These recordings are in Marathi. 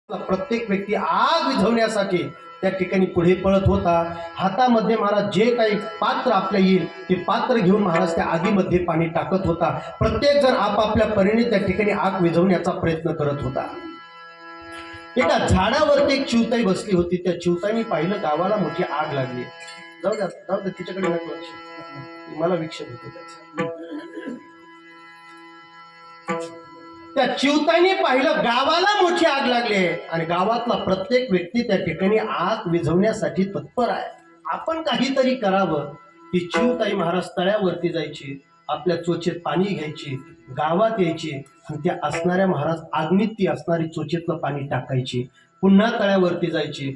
प्रत्येक व्यक्ती आग विझवण्यासाठी त्या ठिकाणी पुढे पळत होता। हातामध्ये महाराज जे काही पात्र आपल्या येईल ते पात्र घेऊन महाराज त्या आगीमध्ये पाणी टाकत होता। प्रत्येक जण आपापल्या परीने त्या ठिकाणी आग विझवण्याचा प्रयत्न करत होता। एका झाडावरती एक चिवताई बसली होती। त्या चिवताईने पाहिलं गावाला मोठी आग लागली। जाऊ द्या तिच्याकडे नको लक्ष, मला विक्षेप होतो त्याचा। त्या चिवताईने पाहिलं गावाला मोठी आग लागली आहे आणि गावातला प्रत्येक व्यक्ती त्या ठिकाणी आग विझवण्यासाठी तत्पर आहे। आपण काहीतरी करावं। ती चिवताई महाराज तळ्यावरती जायची, आपल्या चोचेत पाणी घ्यायची, गावात यायची आणि त्या असणाऱ्या महाराज आग्नीत ती असणारी चोचेतलं पाणी टाकायची, पुन्हा तळ्यावरती जायची,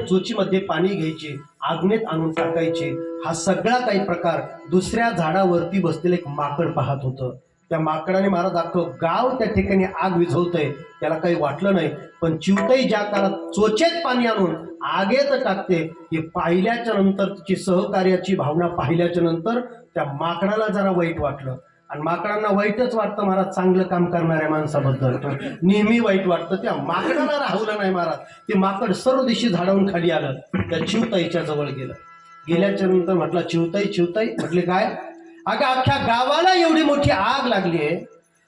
चोचीमध्ये पाणी घ्यायची, आग्नेत आणून टाकायची। हा सगळा काही प्रकार दुसऱ्या झाडावरती बसलेलं एक माकड पाहत होतं। त्या माकडाने महाराज अख्खं गाव त्या ठिकाणी आग विझवतंय, त्याला काही वाटलं नाही। पण चिवताई ज्या काळात चोचेत पाणी आणून आगेत टाकते हे पाहिल्याच्या नंतर, तिची सहकार्याची भावना पाहिल्याच्या नंतर त्या माकडाला जरा वाईट वाटलं। आणि माकडांना वाईटच वाटतं महाराज, चांगलं काम करणाऱ्या माणसाबद्दल नेहमी वाईट वाटतं। त्या माकडाला राहवलं नाही महाराज, ते माकड सर्व दिशी झाडावून खाली आलं, त्या चिवताईच्या जवळ गेलं। गेल्याच्या नंतर म्हटलं, चिवताई म्हटले काय? अगं अख्ख्या गावाला एवढी मोठी आग लागली आहे,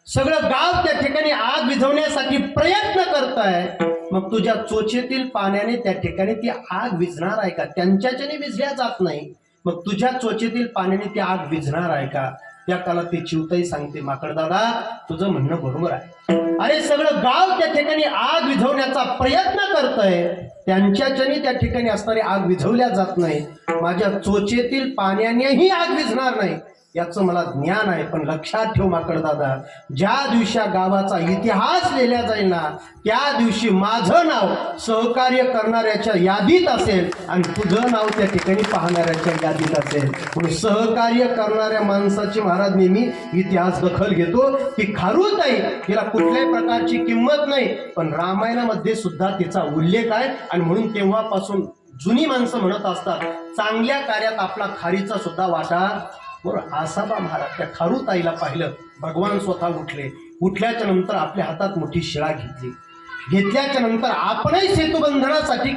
सगळं गाव त्या ठिकाणी आग विझवण्यासाठी प्रयत्न करत आहे, मग तुझ्या चोचेतील पाण्याने त्या ठिकाणी ती आग विझणार आहे का? त्यांच्याच्याने विझल्या जात नाही, मग तुझ्या चोचेतील पाण्याने ती आग विझणार आहे का? त्या काळात ती चिवताई सांगते, माकड दादा तुझं म्हणणं बरोबर आहे। अरे सगळं गाव त्या ठिकाणी आग विझवण्याचा प्रयत्न करतंय, त्यांच्याच्याने त्या ठिकाणी असणारी आग विझवल्या जात नाही, माझ्या चोचेतील पाण्यानेही आग विझणार नाही याचं मला ज्ञान आहे। पण लक्षात ठेव माकड दादा, ज्या दिवशी गावाचा इतिहास लिहिला जाईल ना, त्या दिवशी माझं नाव सहकार्य करणाऱ्याच्या यादीत असेल आणि तुझं नाव त्या ठिकाणी पाहणाऱ्याच्या यादीत असेल। म्हणून सहकार्य करणाऱ्या माणसाची महाराज नेहमी इतिहास दखल घेतो। ती खारुताई, तिला कुठल्याही प्रकारची किंमत नाही, पण रामायणामध्ये सुद्धा तिचा उल्लेख आहे। आणि म्हणून तेव्हापासून जुनी माणसं म्हणत असतात, चांगल्या कार्यात आपला खारीचा सुद्धा वाटा बरं आसाबा महाराज। त्या खारुताईला पाहिलं, भगवान स्वतः उठल्याच्या नंतर आपल्या हातात मोठी शिळा घेतल्याच्या नंतर आपणही सेतुबंधनासाठी